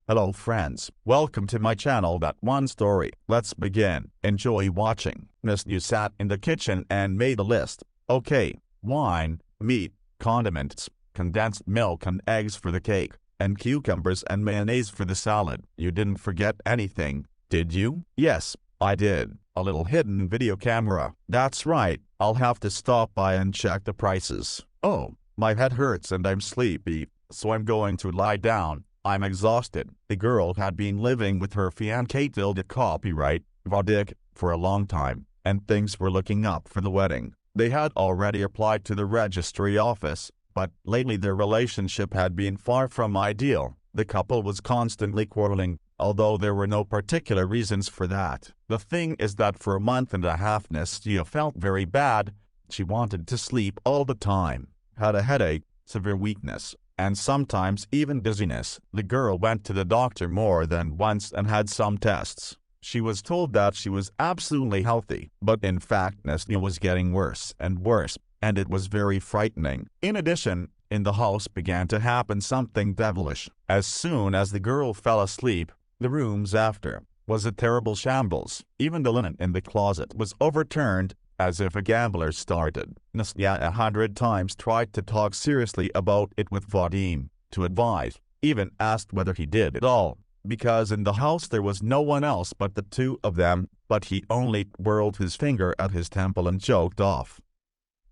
Hello friends, welcome to my channel That One Story. Let's begin. Enjoy watching. You sat in the kitchen and made a list. Okay, wine, meat, condiments, condensed milk and eggs for the cake, and cucumbers and mayonnaise for the salad. You didn't forget anything, did you? Yes, I did. A little hidden video camera. That's right, I'll have to stop by and check the prices. Oh, my head hurts and I'm sleepy, so I'm going to lie down. I'm exhausted. The girl had been living with her fiancé Tilda copyright, Vodic, for a long time, and things were looking up for the wedding. They had already applied to the registry office, but lately their relationship had been far from ideal. The couple was constantly quarreling, although there were no particular reasons for that. The thing is that for a month and a half Nastia felt very bad. She wanted to sleep all the time, had a headache, severe weakness, and sometimes even dizziness. The girl went to the doctor more than once and had some tests. She was told that she was absolutely healthy, but in fact Nastia was getting worse and worse, and it was very frightening. In addition, in the house began to happen something devilish. As soon as the girl fell asleep, the rooms after was a terrible shambles. Even the linen in the closet was overturned, as if a gambler started. Nastia 100 times tried to talk seriously about it with Vadim, to advise, even asked whether he did it all, because in the house there was no one else but the two of them, but he only twirled his finger at his temple and joked off.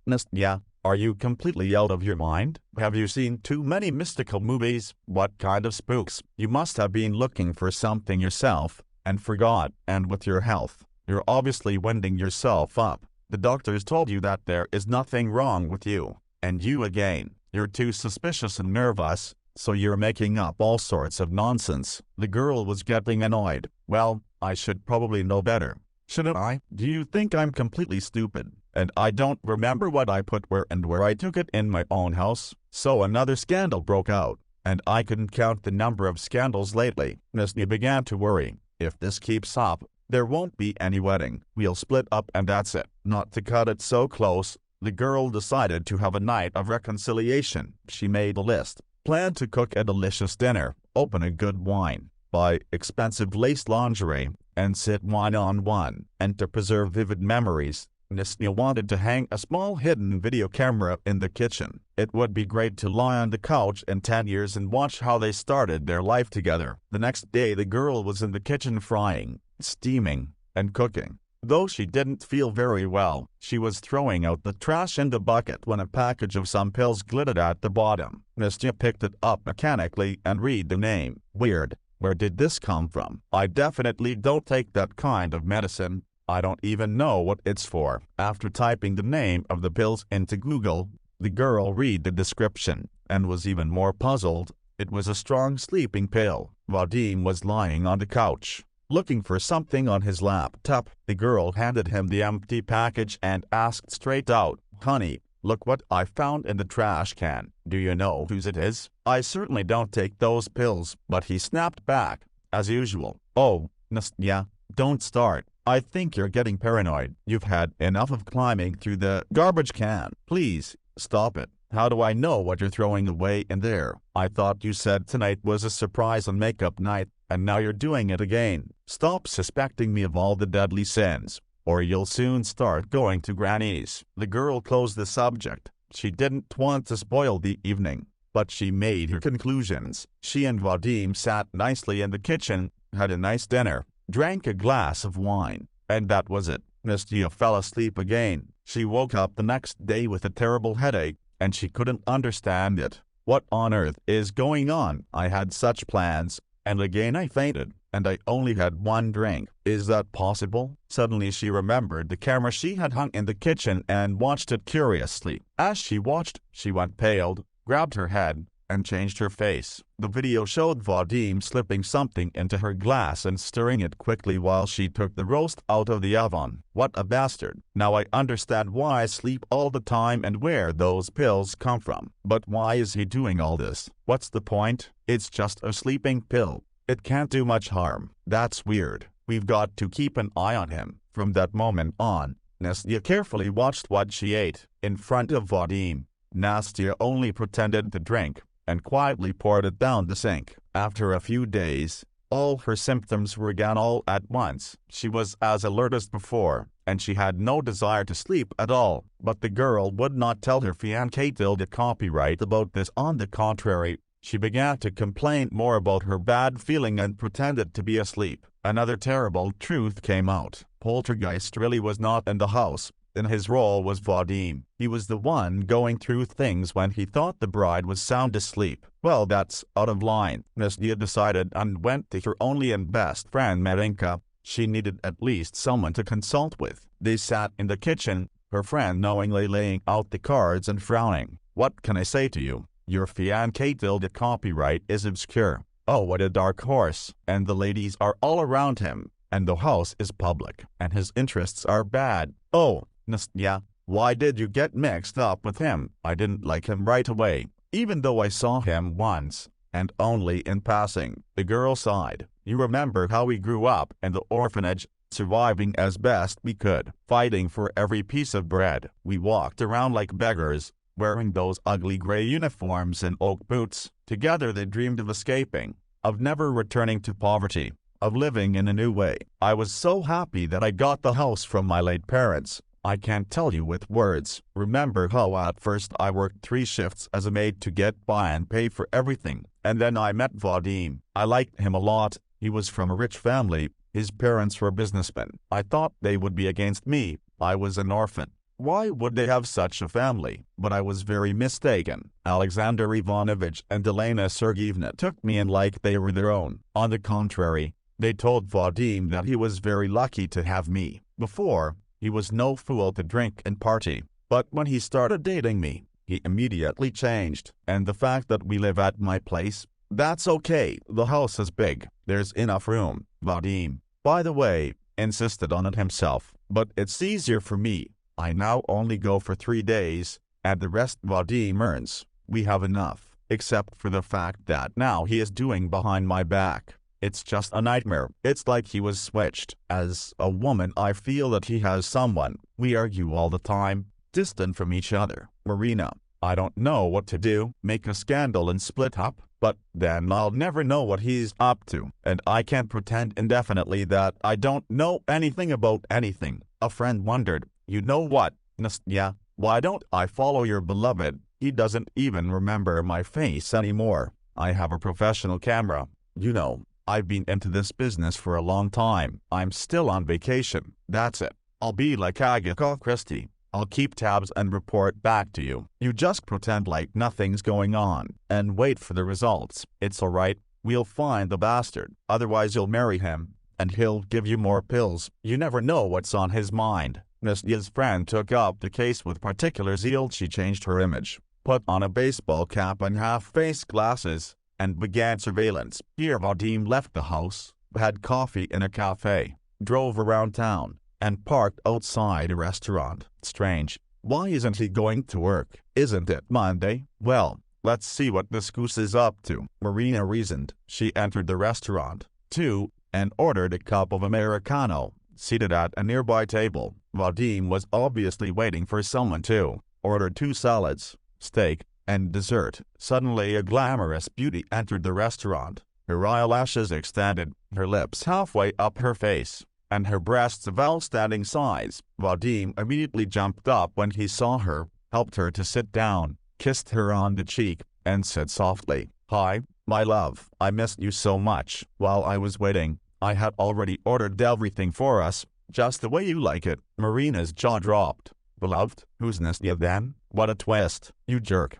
Nastia, are you completely out of your mind? Have you seen too many mystical movies? What kind of spooks? You must have been looking for something yourself, and forgot, and with your health, you're obviously winding yourself up. The doctors told you that there is nothing wrong with you, and you again, you're too suspicious and nervous, so you're making up all sorts of nonsense. The girl was getting annoyed. Well, I should probably know better, shouldn't I? Do you think I'm completely stupid, and I don't remember what I put where and where I took it in my own house? So another scandal broke out, and I couldn't count the number of scandals lately. Nastia began to worry. If this keeps up, there won't be any wedding. We'll split up and that's it. Not to cut it so close, the girl decided to have a night of reconciliation. She made a list, planned to cook a delicious dinner, open a good wine, buy expensive lace lingerie, and sit one-on-one. And to preserve vivid memories, Nastia wanted to hang a small hidden video camera in the kitchen. It would be great to lie on the couch in 10 years and watch how they started their life together. The next day the girl was in the kitchen frying, steaming, and cooking. Though she didn't feel very well, she was throwing out the trash in the bucket when a package of some pills glittered at the bottom. Nastia picked it up mechanically and read the name. Weird. Where did this come from? I definitely don't take that kind of medicine. I don't even know what it's for. After typing the name of the pills into Google, the girl read the description, and was even more puzzled. It was a strong sleeping pill. Vadim was lying on the couch, looking for something on his laptop. The girl handed him the empty package and asked straight out, "Honey, look what I found in the trash can. Do you know whose it is?" "I certainly don't take those pills," but he snapped back, as usual. "Oh, Nastia, don't start. I think you're getting paranoid. You've had enough of climbing through the garbage can. Please, stop it. How do I know what you're throwing away in there? I thought you said tonight was a surprise and makeup night, and now you're doing it again. Stop suspecting me of all the deadly sins, or you'll soon start going to Granny's." The girl closed the subject. She didn't want to spoil the evening, but she made her conclusions. She and Vadim sat nicely in the kitchen, had a nice dinner, drank a glass of wine, and that was it. Nastia fell asleep again. She woke up the next day with a terrible headache, and she couldn't understand it. What on earth is going on? I had such plans, and again I fainted, and I only had one drink. Is that possible? Suddenly she remembered the camera she had hung in the kitchen and watched it curiously. As she watched, she went pale, grabbed her head, and changed her face. The video showed Vadim slipping something into her glass and stirring it quickly while she took the roast out of the oven. What a bastard. Now I understand why I sleep all the time and where those pills come from. But why is he doing all this? What's the point? It's just a sleeping pill. It can't do much harm. That's weird. We've got to keep an eye on him. From that moment on, Nastia carefully watched what she ate. In front of Vadim, Nastia only pretended to drink, and quietly poured it down the sink. After a few days, all her symptoms were gone all at once. She was as alert as before, and she had no desire to sleep at all. But the girl would not tell her fiancé Tilda Copyright about this. On the contrary, she began to complain more about her bad feeling and pretended to be asleep. Another terrible truth came out. Poltergeist really was not in the house. In his role was Vadim. He was the one going through things when he thought the bride was sound asleep. Well, that's out of line, Nastya decided, and went to her only and best friend Marinka. She needed at least someone to consult with. They sat in the kitchen, her friend knowingly laying out the cards and frowning. "What can I say to you? Your fiancé Tilda Copyright is obscure. Oh, what a dark horse. And the ladies are all around him. And the house is public. And his interests are bad. Oh, Nastya, why did you get mixed up with him? I didn't like him right away, even though I saw him once, and only in passing." The girl sighed. "You remember how we grew up in the orphanage, surviving as best we could, fighting for every piece of bread. We walked around like beggars, wearing those ugly gray uniforms and oak boots. Together they dreamed of escaping, of never returning to poverty, of living in a new way. I was so happy that I got the house from my late parents. I can't tell you with words. Remember how at first I worked 3 shifts as a maid to get by and pay for everything. And then I met Vadim. I liked him a lot. He was from a rich family. His parents were businessmen. I thought they would be against me. I was an orphan. Why would they have such a family? But I was very mistaken. Alexander Ivanovich and Elena Sergeyevna took me in like they were their own. On the contrary, they told Vadim that he was very lucky to have me. Before, he was no fool to drink and party. But when he started dating me, he immediately changed. And the fact that we live at my place, that's okay. The house is big. There's enough room. Vadim, by the way, insisted on it himself. But it's easier for me. I now only go for 3 days, and the rest Vadim earns. We have enough, except for the fact that now he is doing behind my back. It's just a nightmare. It's like he was switched. As a woman, I feel that he has someone. We argue all the time, distant from each other. Marina, I don't know what to do. Make a scandal and split up? But then I'll never know what he's up to. And I can't pretend indefinitely that I don't know anything about anything." A friend wondered, "You know what, Nastya, why don't I follow your beloved? He doesn't even remember my face anymore. I have a professional camera. You know, I've been into this business for a long time. I'm still on vacation. That's it. I'll be like Agatha Christie. I'll keep tabs and report back to you. You just pretend like nothing's going on, and wait for the results. It's alright, we'll find the bastard. Otherwise you'll marry him, and he'll give you more pills. You never know what's on his mind." Nastya's friend took up the case with particular zeal. She changed her image, put on a baseball cap and half-face glasses, and began surveillance. Here Vadim left the house, had coffee in a cafe, drove around town, and parked outside a restaurant. Strange. Why isn't he going to work? Isn't it Monday? Well, let's see what this goose is up to, Marina reasoned. She entered the restaurant, too, and ordered a cup of Americano. Seated at a nearby table, Vadim was obviously waiting for someone to order 2 salads, steak, and dessert. Suddenly a glamorous beauty entered the restaurant. Her eyelashes extended, her lips halfway up her face, and her breasts of outstanding size. Vadim immediately jumped up when he saw her, helped her to sit down, kissed her on the cheek, and said softly, "Hi, my love. I missed you so much. While I was waiting, I had already ordered everything for us, just the way you like it." Marina's jaw dropped. "Beloved? Who's Nastya then? What a twist, you jerk."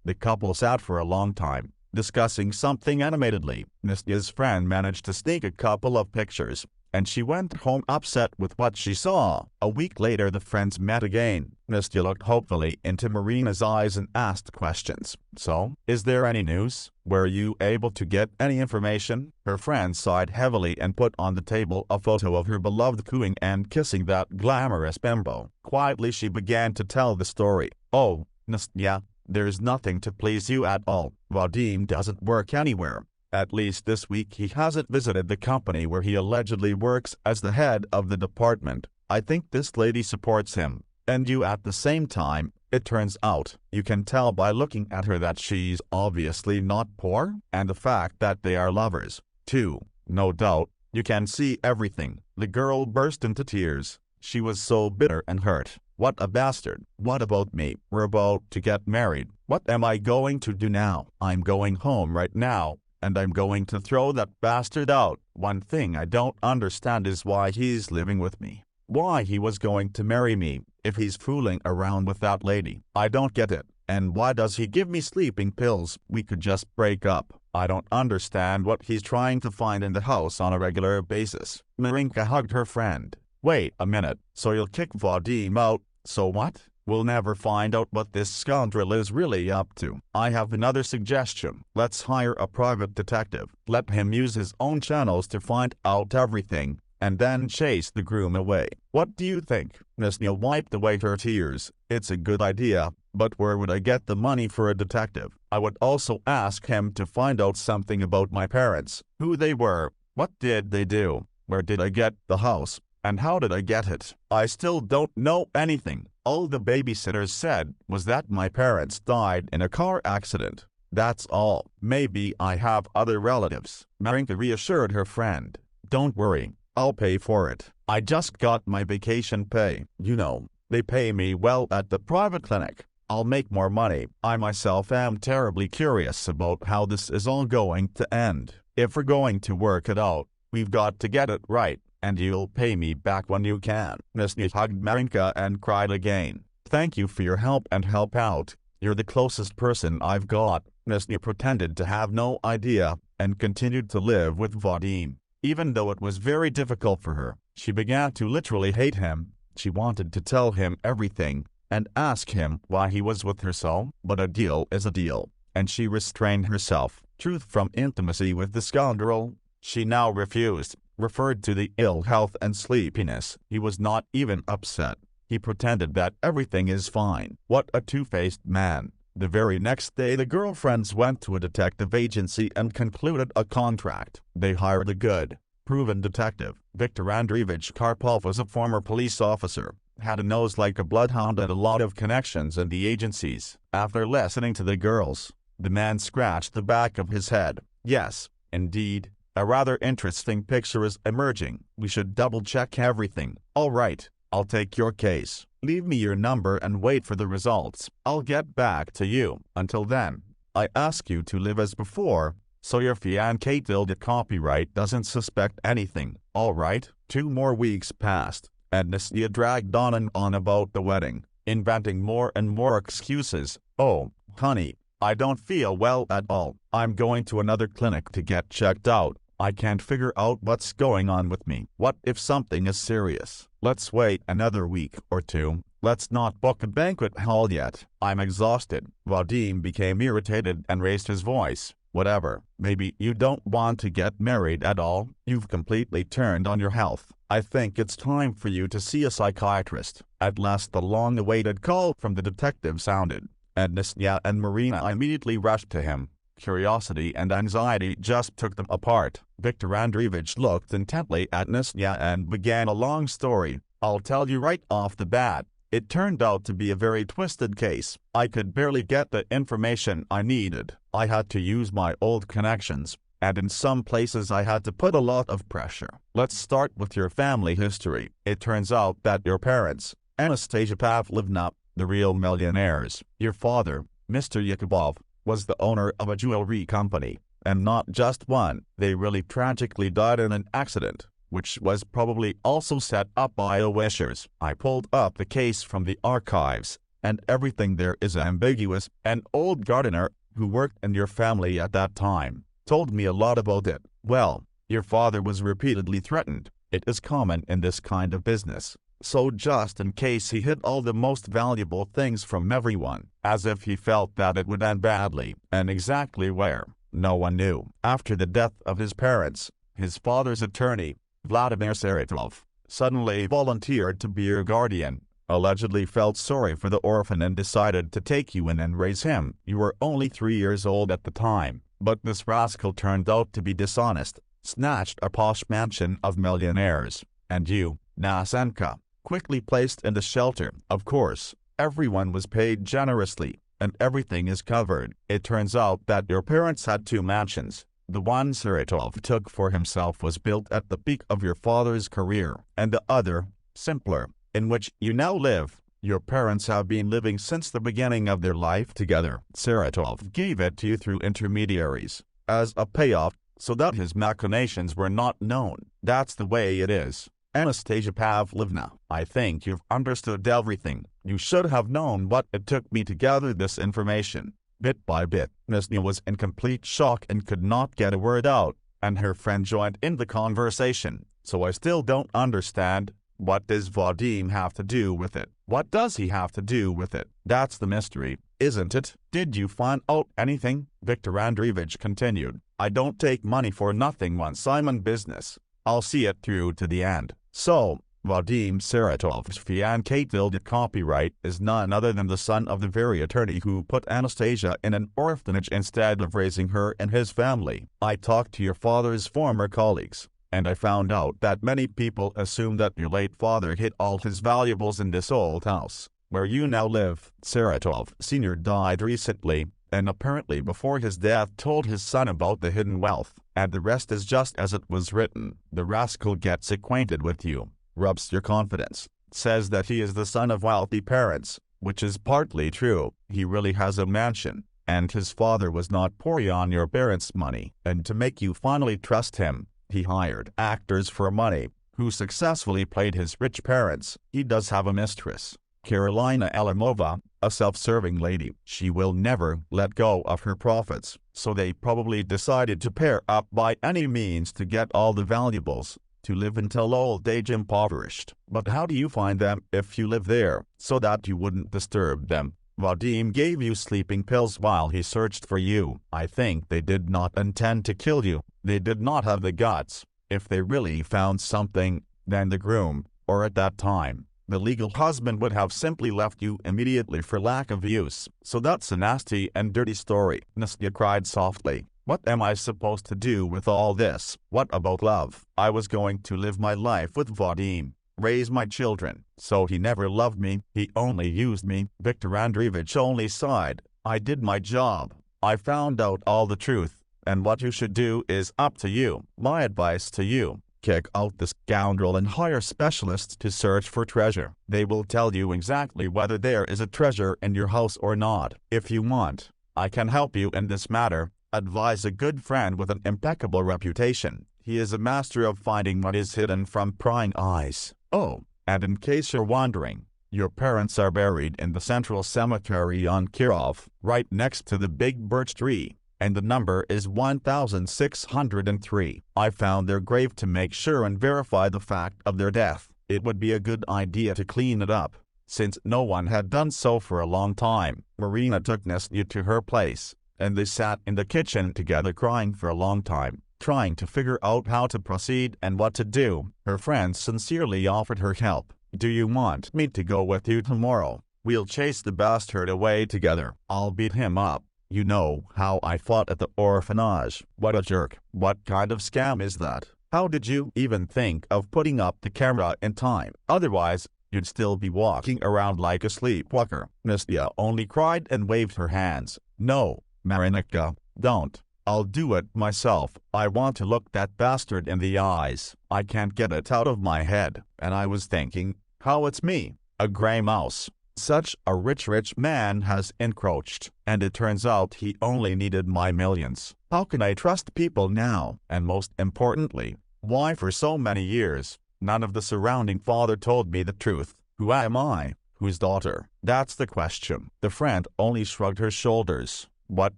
The couple sat for a long time, discussing something animatedly. Nastya's friend managed to sneak a couple of pictures, and she went home upset with what she saw. A week later the friends met again. Nastya looked hopefully into Marina's eyes and asked questions. "So, is there any news? Were you able to get any information?" Her friend sighed heavily and put on the table a photo of her beloved cooing and kissing that glamorous bimbo. Quietly she began to tell the story. "Oh, Nastya, there's nothing to please you at all. Vadim doesn't work anywhere. At least this week he hasn't visited the company where he allegedly works as the head of the department. I think this lady supports him, and you at the same time. It turns out, you can tell by looking at her that she's obviously not poor, and the fact that they are lovers, too. No doubt, you can see everything. The girl burst into tears. She was so bitter and hurt. What a bastard. What about me? We're about to get married. What am I going to do now? I'm going home right now, and I'm going to throw that bastard out. One thing I don't understand is why he's living with me. Why he was going to marry me, if he's fooling around with that lady. I don't get it. And why does he give me sleeping pills? We could just break up. I don't understand what he's trying to find in the house on a regular basis. Marinka hugged her friend. Wait a minute, so you'll kick Vadim out? So what? We'll never find out what this scoundrel is really up to. I have another suggestion. Let's hire a private detective. Let him use his own channels to find out everything, and then chase the groom away. What do you think? Nesnia wiped away her tears. It's a good idea, but where would I get the money for a detective? I would also ask him to find out something about my parents, who they were, what did they do, where did I get the house, and how did I get it? I still don't know anything. All the babysitters said was that my parents died in a car accident. That's all. Maybe I have other relatives. Marinka reassured her friend. Don't worry, I'll pay for it. I just got my vacation pay. You know, they pay me well at the private clinic. I'll make more money. I myself am terribly curious about how this is all going to end. If we're going to work it out, we've got to get it right. And you'll pay me back when you can. Nesnia hugged Marinka and cried again. Thank you for your help and help out. You're the closest person I've got. Nesnia pretended to have no idea, and continued to live with Vadim. Even though it was very difficult for her, she began to literally hate him. She wanted to tell him everything, and ask him why he was with her so, but a deal is a deal, and she restrained herself. Truth from intimacy with the scoundrel, she now refused. Referred to the ill health and sleepiness. He was not even upset. He pretended that everything is fine. What a two-faced man. The very next day the girlfriends went to a detective agency and concluded a contract. They hired a good, proven detective. Viktor Andreevich Karpov was a former police officer, had a nose like a bloodhound and a lot of connections in the agencies. After listening to the girls, the man scratched the back of his head. Yes, indeed. A rather interesting picture is emerging. We should double-check everything. All right, I'll take your case. Leave me your number and wait for the results. I'll get back to you. Until then, I ask you to live as before, so your fiancé Tilda Copyright doesn't suspect anything. All right? 2 more weeks passed, and Nesnia dragged on and on about the wedding, inventing more and more excuses. Oh, honey, I don't feel well at all. I'm going to another clinic to get checked out. I can't figure out what's going on with me. What if something is serious? Let's wait another week or 2. Let's not book a banquet hall yet. I'm exhausted. Vadim became irritated and raised his voice. Whatever. Maybe you don't want to get married at all. You've completely turned on your health. I think it's time for you to see a psychiatrist. At last the long-awaited call from the detective sounded, and Nesnia and Marina immediately rushed to him. Curiosity and anxiety just took them apart. Viktor Andreevich looked intently at Nesnia and began a long story. I'll tell you right off the bat, it turned out to be a very twisted case. I could barely get the information I needed. I had to use my old connections, and in some places I had to put a lot of pressure. Let's start with your family history. It turns out that your parents, Anastasia Pavlovna, the real millionaires, your father, Mr. Yakubov, was the owner of a jewelry company, and not just one. They really tragically died in an accident, which was probably also set up by a wishers. I pulled up the case from the archives, and everything there is ambiguous. An old gardener, who worked in your family at that time, told me a lot about it. Well, your father was repeatedly threatened. It is common in this kind of business. So just in case he hid all the most valuable things from everyone, as if he felt that it would end badly, and exactly where, no one knew. After the death of his parents, his father's attorney, Vladimir Saratov, suddenly volunteered to be your guardian, allegedly felt sorry for the orphan and decided to take you in and raise him. You were only 3 years old at the time, but this rascal turned out to be dishonest, snatched a posh mansion of millionaires, and you, Nasenka, quickly placed in the shelter. Of course, everyone was paid generously, and everything is covered. It turns out that your parents had two mansions. The one Saratov took for himself was built at the peak of your father's career, and the other, simpler, in which you now live. Your parents have been living since the beginning of their life together. Saratov gave it to you through intermediaries, as a payoff, so that his machinations were not known. That's the way it is. Anastasia Pavlovna, I think you've understood everything. You should have known what it took me to gather this information. Bit by bit, Nastia was in complete shock and could not get a word out, and her friend joined in the conversation. So I still don't understand. What does Vadim have to do with it? What does he have to do with it? That's the mystery, isn't it? Did you find out anything? Viktor Andreevich continued. I don't take money for nothing once I'm in business. I'll see it through to the end. So, Vadim Saratov's fiancé copyright is none other than the son of the very attorney who put Anastasia in an orphanage instead of raising her and his family. I talked to your father's former colleagues, and I found out that many people assume that your late father hid all his valuables in this old house, where you now live. Saratov Sr. died recently, and apparently before his death told his son about the hidden wealth, and the rest is just as it was written. The rascal gets acquainted with you, rubs your confidence, says that he is the son of wealthy parents, which is partly true. He really has a mansion, and his father was not poor on your parents' money. And to make you finally trust him, he hired actors for money, who successfully played his rich parents. He does have a mistress, Carolina Elimova, a self-serving lady. She will never let go of her profits, so they probably decided to pair up by any means to get all the valuables, to live until old age impoverished. But how do you find them if you live there, so that you wouldn't disturb them? Vadim gave you sleeping pills while he searched for you. I think they did not intend to kill you. They did not have the guts. If they really found something, then the groom, or at that time, the legal husband, would have simply left you immediately for lack of use. So that's a nasty and dirty story. Nastya cried softly. What am I supposed to do with all this? What about love? I was going to live my life with Vadim, raise my children. So he never loved me, he only used me. Viktor Andreevich only sighed. I did my job. I found out all the truth, and what you should do is up to you. My advice to you: kick out the scoundrel and hire specialists to search for treasure. They will tell you exactly whether there is a treasure in your house or not. If you want, I can help you in this matter. Advise a good friend with an impeccable reputation. He is a master of finding what is hidden from prying eyes. Oh, and in case you're wondering, your parents are buried in the central cemetery on Kirov, right next to the big birch tree, and the number is 1603. I found their grave to make sure and verify the fact of their death. It would be a good idea to clean it up, since no one had done so for a long time. Marina took Nastya to her place, and they sat in the kitchen together crying for a long time, trying to figure out how to proceed and what to do. Her friends sincerely offered her help. Do you want me to go with you tomorrow? We'll chase the bastard away together. I'll beat him up. You know how I fought at the orphanage. What a jerk. What kind of scam is that? How did you even think of putting up the camera in time? Otherwise, you'd still be walking around like a sleepwalker. Nastya only cried and waved her hands. No, Marinika, don't. I'll do it myself. I want to look that bastard in the eyes. I can't get it out of my head. And I was thinking, how it's me, a gray mouse. Such a rich man has encroached, and it turns out he only needed my millions. How can I trust people now? And most importantly, why for so many years, none of the surrounding father told me the truth? Who am I? Whose daughter? That's the question. The friend only shrugged her shoulders. What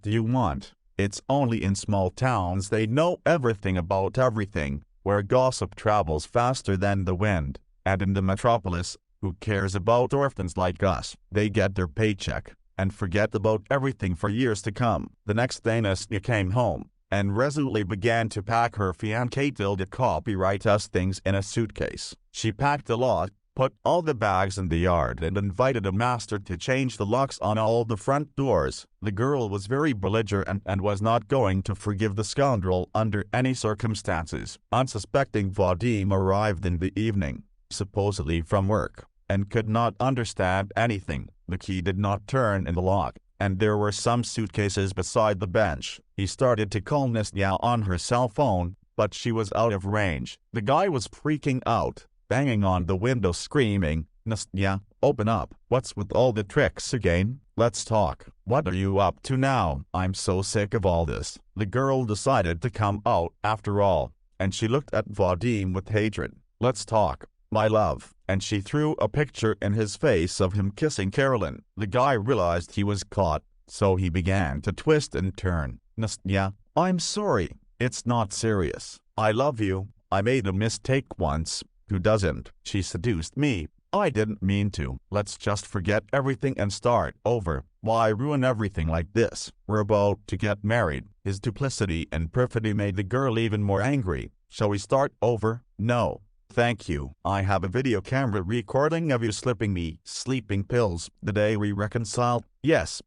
do you want? It's only in small towns they know everything about everything, where gossip travels faster than the wind, and in the metropolis, who cares about orphans like us? They get their paycheck, and forget about everything for years to come. The next day Nastya came home, and resolutely began to pack her fiancé copyright things in a suitcase. She packed a lot, put all the bags in the yard, and invited a master to change the locks on all the front doors. The girl was very belligerent and was not going to forgive the scoundrel under any circumstances. Unsuspecting Vadim arrived in the evening, supposedly from work, and could not understand anything. The key did not turn in the lock, and there were some suitcases beside the bench. He started to call Nastya on her cell phone, but she was out of range. The guy was freaking out, banging on the window screaming, "Nastya, open up. What's with all the tricks again? Let's talk. What are you up to now? I'm so sick of all this." The girl decided to come out after all, and she looked at Vadim with hatred. "Let's talk, my love," and she threw a picture in his face of him kissing Carolyn. The guy realized he was caught, so he began to twist and turn. "Nastya, I'm sorry. It's not serious. I love you. I made a mistake once. Who doesn't? She seduced me. I didn't mean to. Let's just forget everything and start over. Why ruin everything like this? We're about to get married." His duplicity and perfidy made the girl even more angry. "Shall we start over?" "No, thank you. I have a video camera recording of you slipping me sleeping pills the day we reconciled." Yes.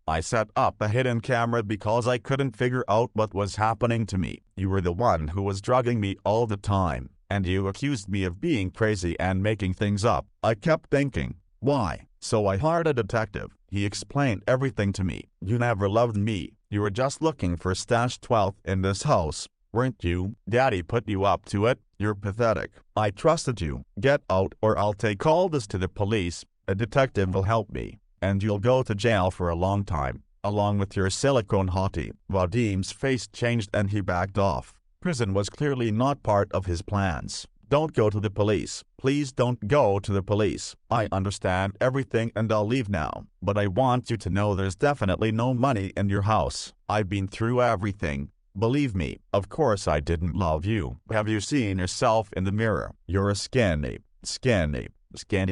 I set up a hidden camera because I couldn't figure out what was happening to me. You were the one who was drugging me all the time, and you accused me of being crazy and making things up. I kept thinking, why? So I hired a detective. He explained everything to me. You never loved me. You were just looking for stashed wealth in this house, weren't you? Daddy put you up to it. You're pathetic. I trusted you. Get out or I'll take all this to the police. A detective will help me, and you'll go to jail for a long time, along with your silicone hottie. Vadim's face changed and he backed off. Prison was clearly not part of his plans. Don't go to the police. Please don't go to the police. I understand everything and I'll leave now. But I want you to know there's definitely no money in your house. I've been through everything. Believe me, of course I didn't love you. Have you seen yourself in the mirror? You're a skinny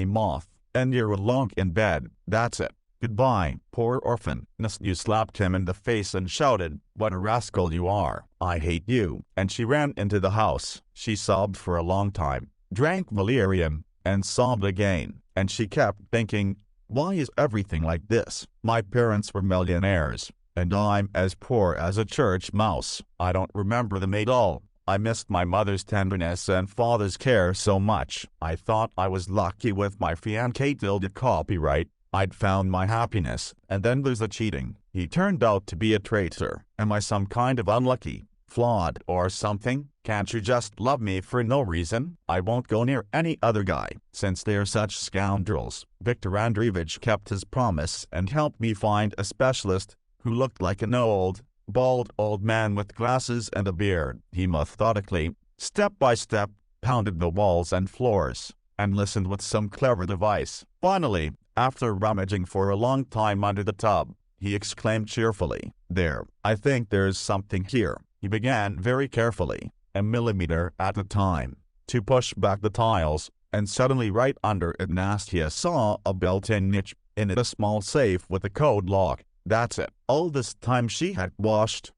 moth. And you're alone in bed. That's it. Goodbye, poor orphan. Nastya slapped him in the face and shouted, "What a rascal you are. I hate you." And she ran into the house. She sobbed for a long time, drank valerian, and sobbed again. And she kept thinking, why is everything like this? My parents were millionaires, and I'm as poor as a church mouse. I don't remember them at all. I missed my mother's tenderness and father's care so much. I thought I was lucky with my fiancé till the copyright. I'd found my happiness, and then there's the cheating. He turned out to be a traitor. Am I some kind of unlucky, flawed or something? Can't you just love me for no reason? I won't go near any other guy, since they're such scoundrels. Viktor Andreevich kept his promise and helped me find a specialist who looked like an bald old man with glasses and a beard. He methodically, step by step, pounded the walls and floors, and listened with some clever device. Finally, after rummaging for a long time under the tub, he exclaimed cheerfully, "There, I think there's something here." He began very carefully, a millimeter at a time, to push back the tiles, and suddenly right under it Nastya saw a built-in niche, in it a small safe with a code lock. That's it. All this time she had walked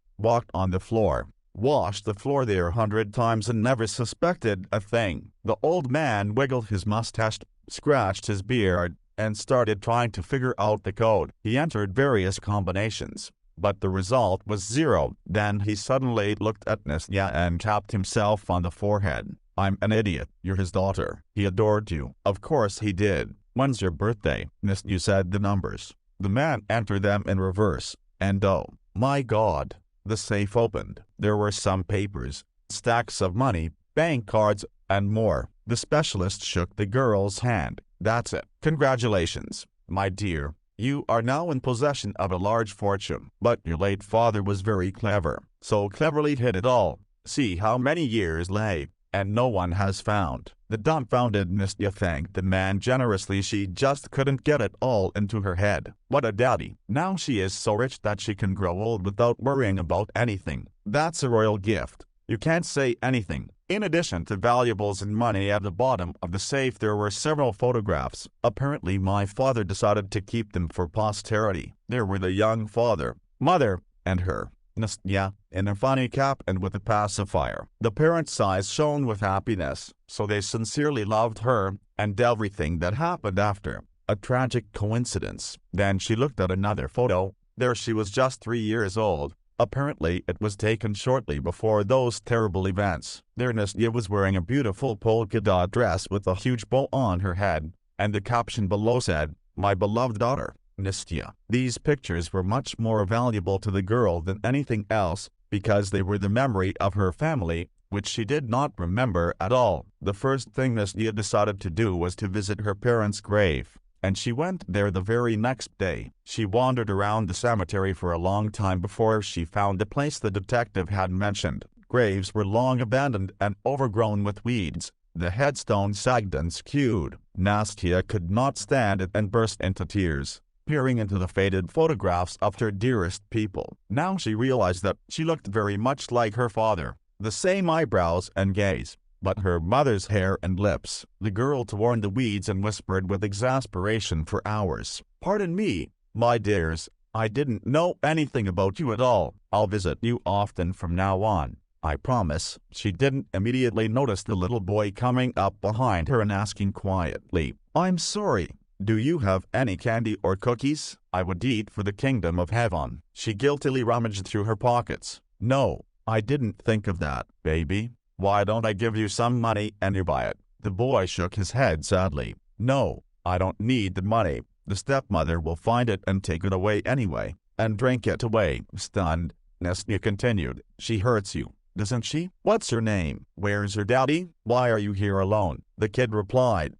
on the floor, washed the floor there 100 times and never suspected a thing. The old man wiggled his mustache, scratched his beard, and started trying to figure out the code. He entered various combinations, but the result was 0. Then he suddenly looked at Nastya and tapped himself on the forehead. "I'm an idiot. You're his daughter. He adored you." Of course he did. "When's your birthday?" Nastya said the numbers. The man entered them in reverse, and oh my God, the safe opened. There were some papers, stacks of money, bank cards, and more. The specialist shook the girl's hand. "That's it. Congratulations, my dear. You are now in possession of a large fortune." But your late father was very clever, so cleverly hid it all. See how many years lay, and no one has found. The dumbfounded Nastya thanked the man generously. She just couldn't get it all into her head. What a daddy. Now she is so rich that she can grow old without worrying about anything. That's a royal gift. You can't say anything. In addition to valuables and money at the bottom of the safe, there were several photographs. Apparently my father decided to keep them for posterity. There were the young father, mother, and her, Nastya, in a funny cap and with a pacifier. The parents' eyes shone with happiness, so they sincerely loved her, and everything that happened after. A tragic coincidence. Then she looked at another photo. There she was, just 3 years old. Apparently it was taken shortly before those terrible events. There Nastya was wearing a beautiful polka dot dress with a huge bow on her head, and the caption below said, "My beloved daughter, Nastya." These pictures were much more valuable to the girl than anything else, because they were the memory of her family, which she did not remember at all. The first thing Nastya decided to do was to visit her parents' grave, and she went there the very next day. She wandered around the cemetery for a long time before she found the place the detective had mentioned. Graves were long abandoned and overgrown with weeds. The headstone sagged and skewed. Nastya could not stand it and burst into tears, peering into the faded photographs of her dearest people. Now she realized that she looked very much like her father, the same eyebrows and gaze, but her mother's hair and lips. The girl tore in the weeds and whispered with exasperation for hours, "Pardon me, my dears, I didn't know anything about you at all. I'll visit you often from now on, I promise." She didn't immediately notice the little boy coming up behind her and asking quietly, "I'm sorry, do you have any candy or cookies? I would eat for the kingdom of heaven." She guiltily rummaged through her pockets. "No, I didn't think of that, baby. Why don't I give you some money and you buy it?" The boy shook his head sadly. "No, I don't need the money. The stepmother will find it and take it away anyway, and drink it away." Stunned, Nastya continued, "She hurts you, doesn't she? What's her name? Where's her daddy? Why are you here alone?" The kid replied,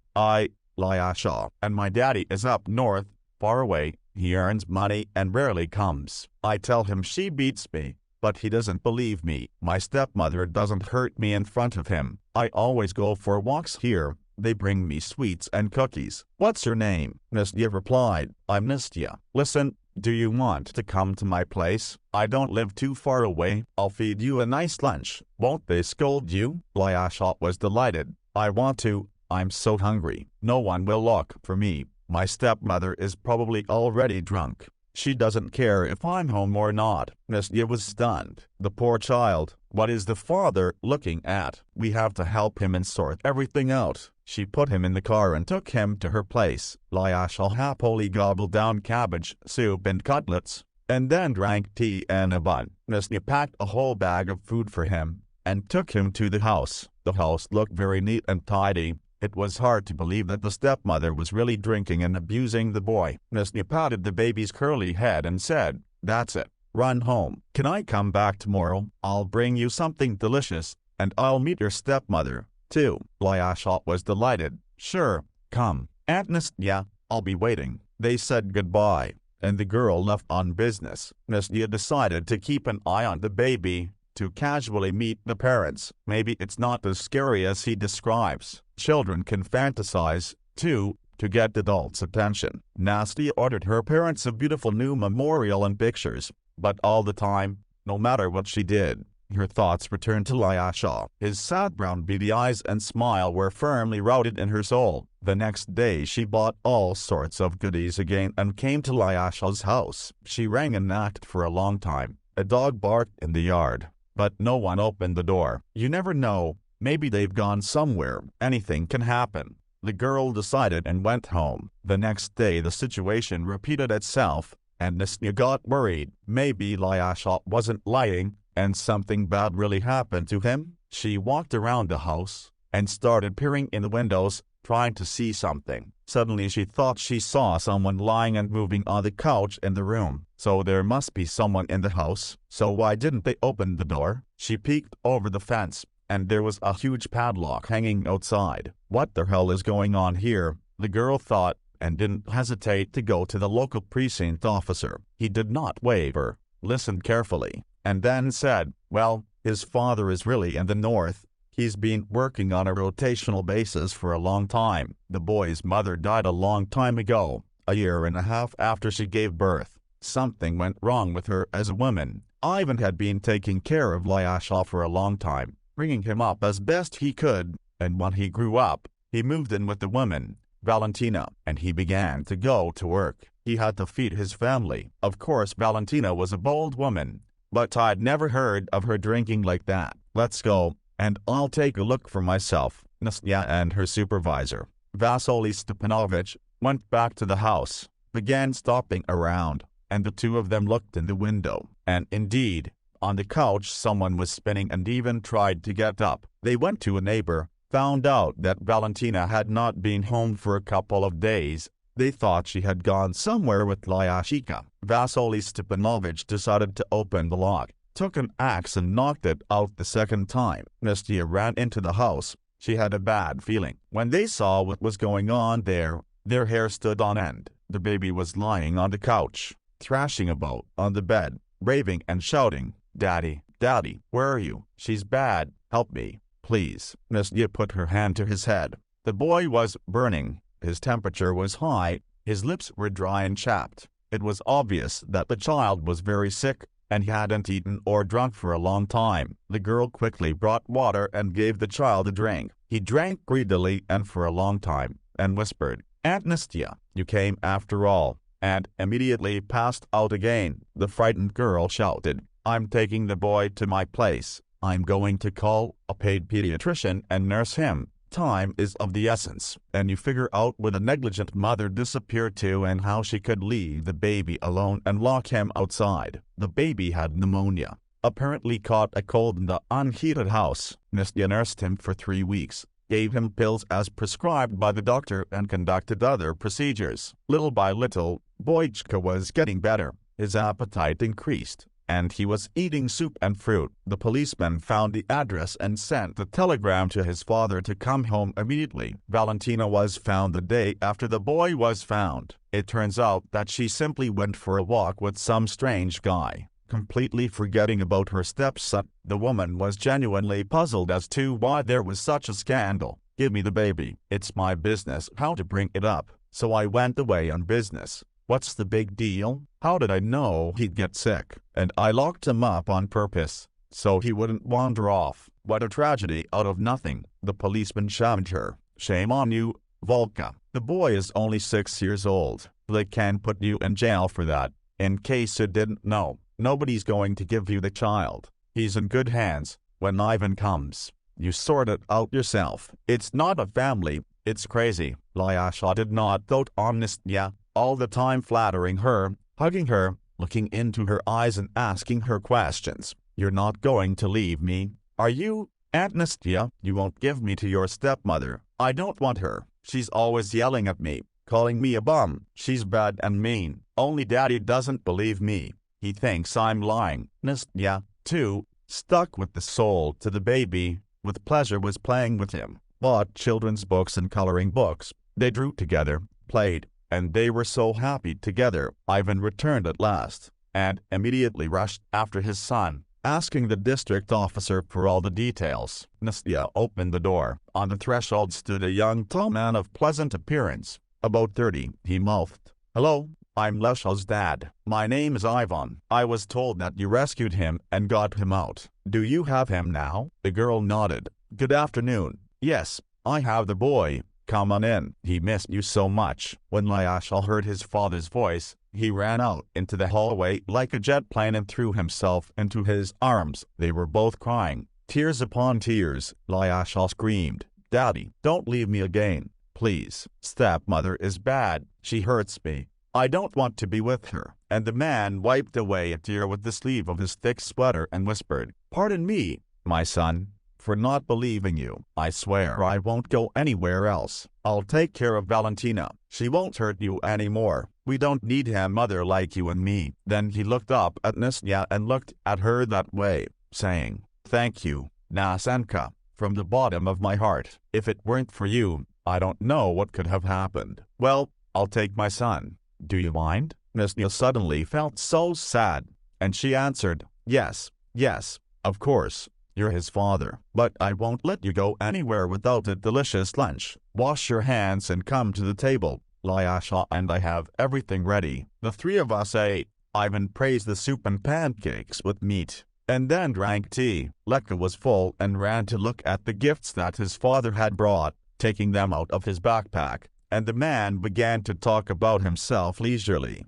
Lyasha, and my daddy is up north, far away. He earns money and rarely comes. I tell him she beats me, but he doesn't believe me. My stepmother doesn't hurt me in front of him. I always go for walks here. They bring me sweets and cookies." "What's her name?" Nastya replied, "I'm Nastya. Listen, do you want to come to my place? I don't live too far away. I'll feed you a nice lunch. Won't they scold you?" Lyasha was delighted. "I want to. I'm so hungry. No one will look for me. My stepmother is probably already drunk. She doesn't care if I'm home or not." Nastya was stunned. The poor child. What is the father looking at? We have to help him and sort everything out. She put him in the car and took him to her place. Lyasha happily gobbled down cabbage soup and cutlets, and then drank tea and a bun. Nastya packed a whole bag of food for him, and took him to the house. The house looked very neat and tidy. It was hard to believe that the stepmother was really drinking and abusing the boy. Nastya patted the baby's curly head and said, "That's it. Run home. Can I come back tomorrow? I'll bring you something delicious, and I'll meet your stepmother, too." Lyasha was delighted. "Sure, come, Aunt Nastya, I'll be waiting." They said goodbye, and the girl left on business. Nastya decided to keep an eye on the baby, to casually meet the parents. Maybe it's not as scary as he describes. Children can fantasize, too, to get adults' attention. Nastya ordered her parents a beautiful new memorial and pictures, but all the time, no matter what she did, her thoughts returned to Lyasha. His sad brown beady eyes and smile were firmly rooted in her soul. The next day she bought all sorts of goodies again and came to Lyasha's house. She rang and knocked for a long time. A dog barked in the yard, but no one opened the door. You never know, maybe they've gone somewhere. Anything can happen. The girl decided and went home. The next day the situation repeated itself, and Nastya got worried. Maybe Lyasha wasn't lying, and something bad really happened to him. She walked around the house, and started peering in the windows, trying to see something. Suddenly she thought she saw someone lying and moving on the couch in the room. So there must be someone in the house. So why didn't they open the door? She peeked over the fence, and there was a huge padlock hanging outside. What the hell is going on here? The girl thought, and didn't hesitate to go to the local precinct officer. He did not waver, listened carefully, and then said, "Well, his father is really in the north. He's been working on a rotational basis for a long time. The boy's mother died a long time ago, a year and a half after she gave birth. Something went wrong with her as a woman. Ivan had been taking care of Lyasha for a long time, bringing him up as best he could, and when he grew up, he moved in with the woman, Valentina, and he began to go to work. He had to feed his family. Of course Valentina was a bold woman, but I'd never heard of her drinking like that. Let's go, and I'll take a look for myself." Nastya and her supervisor, Vasily Stepanovich, went back to the house, began stopping around, and the two of them looked in the window. And indeed, on the couch someone was spinning and even tried to get up. They went to a neighbor, found out that Valentina had not been home for a couple of days. They thought she had gone somewhere with Lyashika. Vasily Stepanovich decided to open the lock, took an axe and knocked it out the second time. Nastya ran into the house. She had a bad feeling. When they saw what was going on there, their hair stood on end. The baby was lying on the couch, thrashing about on the bed, raving and shouting, "Daddy, Daddy, where are you? She's bad, help me, please." Nastya put her hand to his head. The boy was burning, his temperature was high, his lips were dry and chapped. It was obvious that the child was very sick, and he hadn't eaten or drunk for a long time. The girl quickly brought water and gave the child a drink. He drank greedily and for a long time, and whispered, "Aunt Nastya, you came after all," and immediately passed out again. The frightened girl shouted, "I'm taking the boy to my place. I'm going to call a paid pediatrician and nurse him. Time is of the essence." And you figure out where the negligent mother disappeared to and how she could leave the baby alone and lock him outside. The baby had pneumonia, apparently caught a cold in the unheated house. Nastya nursed him for 3 weeks, gave him pills as prescribed by the doctor and conducted other procedures. Little by little, Boychka was getting better, his appetite increased, and he was eating soup and fruit. The policeman found the address and sent a telegram to his father to come home immediately. Valentina was found the day after the boy was found. It turns out that she simply went for a walk with some strange guy, completely forgetting about her stepson. The woman was genuinely puzzled as to why there was such a scandal. "Give me the baby. It's my business how to bring it up, so I went away on business. What's the big deal? How did I know he'd get sick? And I locked him up on purpose, so he wouldn't wander off. What a tragedy out of nothing." The policeman shamed her. "Shame on you, Volka. The boy is only 6 years old. They can put you in jail for that. In case you didn't know, nobody's going to give you the child. He's in good hands. When Ivan comes, you sort it out yourself. It's not a family, it's crazy." Lyasha did not dote on Nastya, all the time flattering her, hugging her, looking into her eyes and asking her questions. "You're not going to leave me, are you, Aunt Nastya? You won't give me to your stepmother. I don't want her. She's always yelling at me, calling me a bum. She's bad and mean. Only Daddy doesn't believe me. He thinks I'm lying." Nastya, too, stuck with the soul to the baby, with pleasure was playing with him, bought children's books and coloring books. They drew together, played, and they were so happy together. Ivan returned at last, and immediately rushed after his son, asking the district officer for all the details. Nastya opened the door. On the threshold stood a young tall man of pleasant appearance, about 30. He mouthed, "Hello, I'm Lesha's dad. My name is Ivan. I was told that you rescued him and got him out. Do you have him now?" The girl nodded. "Good afternoon. Yes, I have the boy. Come on in. He missed you so much." When Lyashal heard his father's voice, he ran out into the hallway like a jet plane and threw himself into his arms. They were both crying, tears upon tears. Lyashal screamed, "Daddy, don't leave me again, please. Stepmother is bad. She hurts me. I don't want to be with her." And the man wiped away a tear with the sleeve of his thick sweater and whispered, "Pardon me, my son, for not believing you. I swear I won't go anywhere else. I'll take care of Valentina. She won't hurt you anymore. We don't need a mother like you and me." Then he looked up at Nastya and looked at her that way, saying, "Thank you, Nasenka, from the bottom of my heart. If it weren't for you, I don't know what could have happened. Well, I'll take my son. Do you mind?" Nastya suddenly felt so sad, and she answered, "Yes, yes, of course. You're his father. But I won't let you go anywhere without a delicious lunch. Wash your hands and come to the table. Lyasha and I have everything ready." The three of us ate. Ivan praised the soup and pancakes with meat, and then drank tea. Leka was full and ran to look at the gifts that his father had brought, taking them out of his backpack, and the man began to talk about himself leisurely.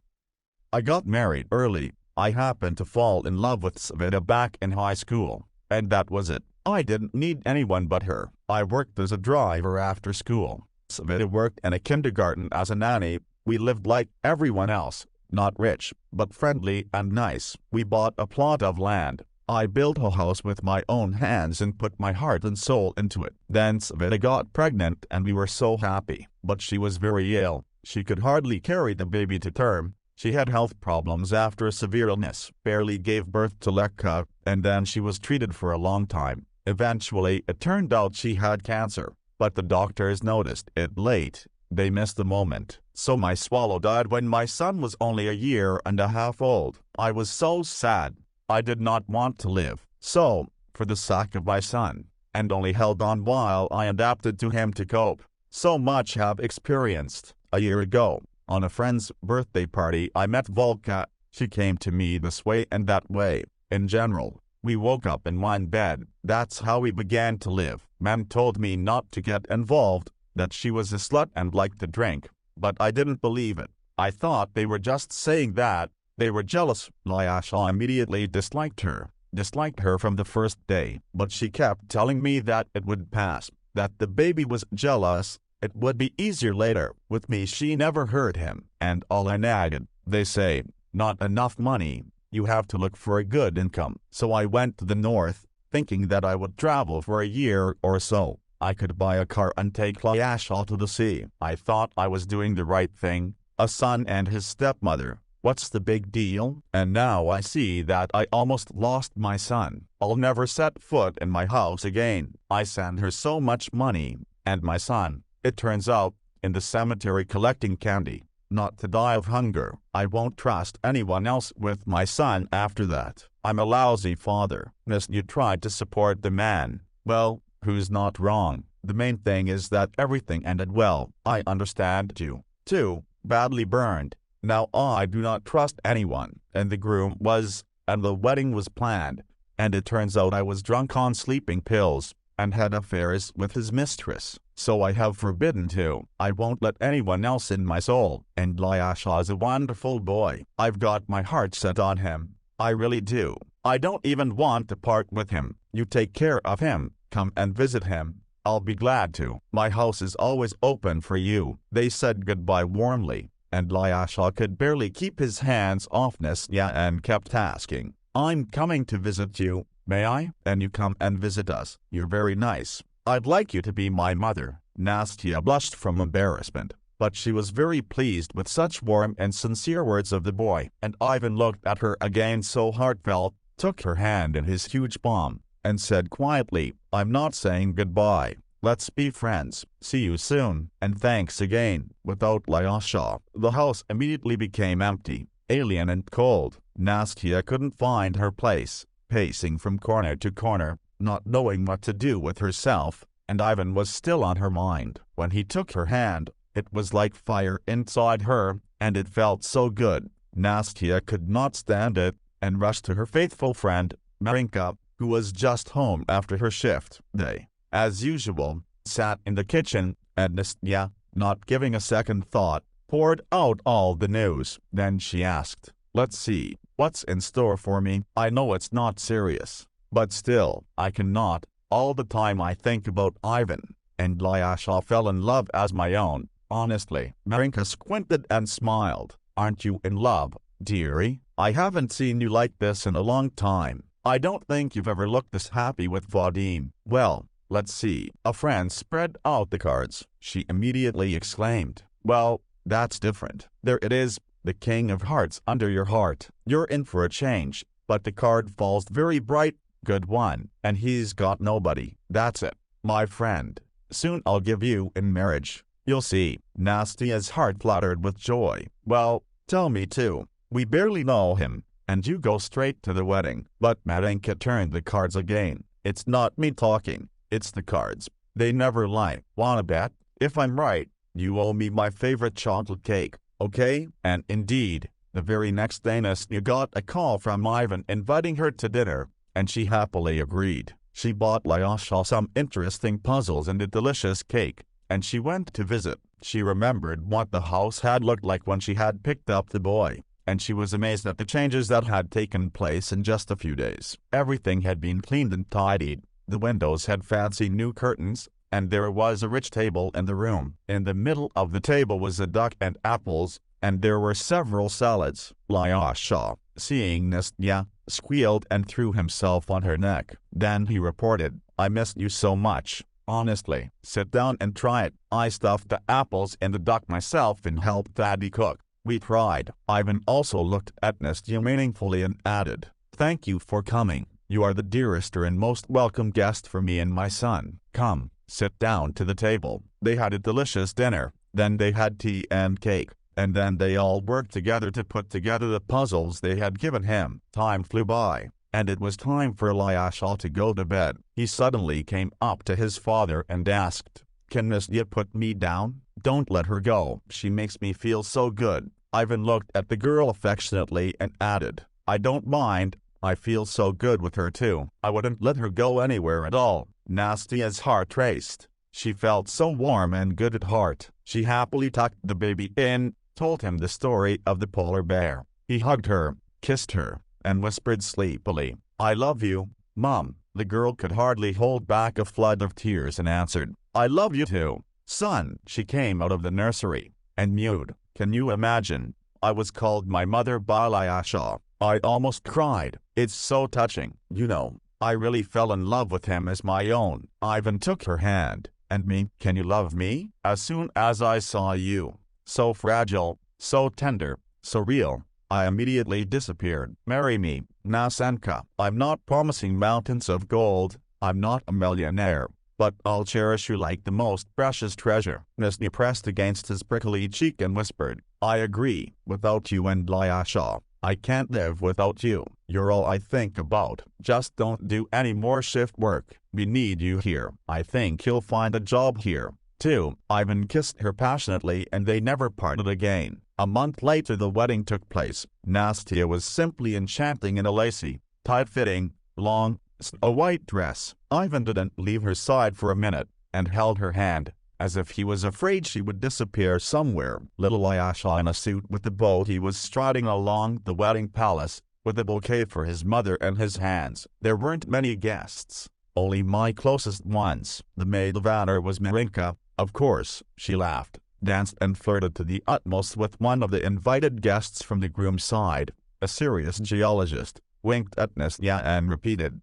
"I got married early. I happened to fall in love with Sveta back in high school, and that was it. I didn't need anyone but her. I worked as a driver after school. Sveta worked in a kindergarten as a nanny. We lived like everyone else, not rich, but friendly and nice. We bought a plot of land. I built a house with my own hands and put my heart and soul into it. Then Sveta got pregnant and we were so happy. But she was very ill. She could hardly carry the baby to term. She had health problems after a severe illness, barely gave birth to Lekka, and then she was treated for a long time. Eventually it turned out she had cancer, but the doctors noticed it late. They missed the moment. So my swallow died when my son was only a year and a half old. I was so sad. I did not want to live. So, for the sake of my son, and only held on while I adapted to him to cope. So much have experienced. A year ago, on a friend's birthday party, I met Volka. She came to me this way and that way. In general, we woke up in one bed. That's how we began to live. Mem told me not to get involved, that she was a slut and liked to drink. But I didn't believe it. I thought they were just saying that. They were jealous. Lyasha immediately disliked her from the first day. But she kept telling me that it would pass, that the baby was jealous, it would be easier later. With me she never heard him. And all I nagged, they say, not enough money, you have to look for a good income. So I went to the north, thinking that I would travel for a year or so. I could buy a car and take Lyasha to the sea. I thought I was doing the right thing. A son and his stepmother. What's the big deal? And now I see that I almost lost my son. I'll never set foot in my house again. I sent her so much money, and my son, it turns out, in the cemetery collecting candy, not to die of hunger. I won't trust anyone else with my son after that. I'm a lousy father. You tried to support the man. Well, who's not wrong? The main thing is that everything ended well. I understand you, too, badly burned. Now I do not trust anyone, and the groom was, and the wedding was planned, and it turns out I was drunk on sleeping pills, and had affairs with his mistress, so I have forbidden to. I won't let anyone else in my soul, and Lyasha is a wonderful boy. I've got my heart set on him. I really do. I don't even want to part with him. You take care of him, come and visit him. I'll be glad to. My house is always open for you. They said goodbye warmly. And Lyasha could barely keep his hands off Nastya and kept asking, I'm coming to visit you, may I? And you come and visit us. You're very nice. I'd like you to be my mother. Nastya blushed from embarrassment, but she was very pleased with such warm and sincere words of the boy. And Ivan looked at her again so heartfelt, took her hand in his huge palm, and said quietly, I'm not saying goodbye. Let's be friends. See you soon, and thanks again. Without Lyasha, the house immediately became empty, alien and cold. Nastya couldn't find her place, pacing from corner to corner, not knowing what to do with herself, and Ivan was still on her mind. When he took her hand, it was like fire inside her, and it felt so good. Nastya could not stand it, and rushed to her faithful friend, Marinka, who was just home after her shift. They, as usual, sat in the kitchen, and Nastya, not giving a second thought, poured out all the news. Then she asked, let's see, what's in store for me? I know it's not serious, but still, I cannot. All the time I think about Ivan, and Lyasha fell in love as my own. Honestly, Marinka squinted and smiled. Aren't you in love, dearie? I haven't seen you like this in a long time. I don't think you've ever looked this happy with Vadim. Well, let's see. A friend spread out the cards. She immediately exclaimed, well, that's different. There it is, the King of Hearts under your heart. You're in for a change, but the card falls very bright, good one, and he's got nobody. That's it, my friend. Soon I'll give you in marriage. You'll see. Nastya's heart fluttered with joy. Well, tell me too. We barely know him, and you go straight to the wedding. But Marinka turned the cards again. It's not me talking. It's the cards. They never lie. Wanna bet? If I'm right, you owe me my favorite chocolate cake, okay? And indeed, the very next day Nastya got a call from Ivan inviting her to dinner, and she happily agreed. She bought Lyasha some interesting puzzles and a delicious cake, and she went to visit. She remembered what the house had looked like when she had picked up the boy, and she was amazed at the changes that had taken place in just a few days. Everything had been cleaned and tidied. The windows had fancy new curtains, and there was a rich table in the room. In the middle of the table was a duck and apples, and there were several salads. Lyasha, Seeing Nastya, squealed and threw himself on her neck. Then he reported, "I missed you so much. Honestly, sit down and try it. I stuffed the apples in the duck myself and helped Daddy cook." We tried. Ivan also looked at Nastya meaningfully and added, "Thank you for coming. You are the dearest and most welcome guest for me and my son. Come, sit down to the table." They had a delicious dinner, then they had tea and cake, and then they all worked together to put together the puzzles they had given him. Time flew by, and it was time for Lyashal to go to bed. He suddenly came up to his father and asked, "Can Nastya put me down? Don't let her go. She makes me feel so good." Ivan looked at the girl affectionately and added, "I don't mind. I feel so good with her too. I wouldn't let her go anywhere at all." Nastya's heart raced. She felt so warm and good at heart. She happily tucked the baby in, told him the story of the polar bear. He hugged her, kissed her, and whispered sleepily, "I love you, Mom." The girl could hardly hold back a flood of tears and answered, "I love you too, son." She came out of the nursery, and mewed. Can you imagine? I was called my mother by Lyasha. I almost cried. It's so touching. You know, I really fell in love with him as my own. Ivan took her hand, and me. "Can you love me?" "As soon as I saw you. So fragile, so tender, so real, I immediately disappeared." "Marry me, Nasanka." "I'm not promising mountains of gold. I'm not a millionaire. But I'll cherish you like the most precious treasure." Nastya pressed against his prickly cheek and whispered, "I agree. Without you and Lyasha, I can't live without you. You're all I think about. Just don't do any more shift work. We need you here. I think you'll find a job here, too." Ivan kissed her passionately and they never parted again. A month later the wedding took place. Nastya was simply enchanting in a lacy, tight-fitting, long, snow-white dress. Ivan didn't leave her side for a minute, and held her hand, as if he was afraid she would disappear somewhere. Little Lyasha in a suit with the bow, he was striding along the wedding palace, with a bouquet for his mother in his hands. There weren't many guests, only my closest ones. The maid of honor was Marinka, of course. She laughed, danced and flirted to the utmost with one of the invited guests from the groom's side, a serious geologist, winked at Nastya and repeated,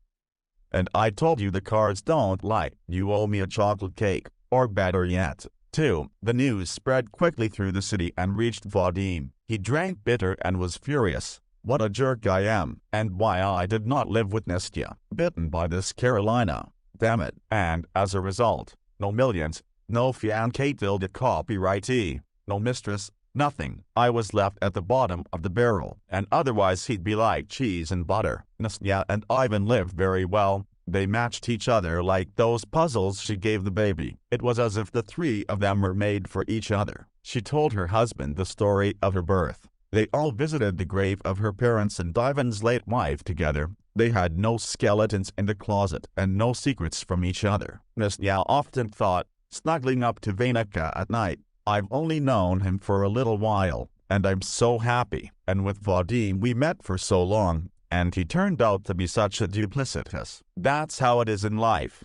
"And I told you the cards don't lie. You owe me a chocolate cake, or better yet, two." The news spread quickly through the city and reached Vadim. He drank bitter and was furious. "What a jerk I am, and why I did not live with Nastya. Bitten by this Carolina. Damn it." And as a result, no millions, no fiancé tilde copyrightee, no mistress, nothing. I was left at the bottom of the barrel, and otherwise he'd be like cheese and butter. Nastya and Ivan lived very well. They matched each other like those puzzles she gave the baby. It was as if the three of them were made for each other. She told her husband the story of her birth. They all visited the grave of her parents and Ivan's late wife together. They had no skeletons in the closet and no secrets from each other. Nastya often thought, snuggling up to Vanika at night, "I've only known him for a little while, and I'm so happy. And with Vadim we met for so long, and he turned out to be such a duplicitous." That's how it is in life.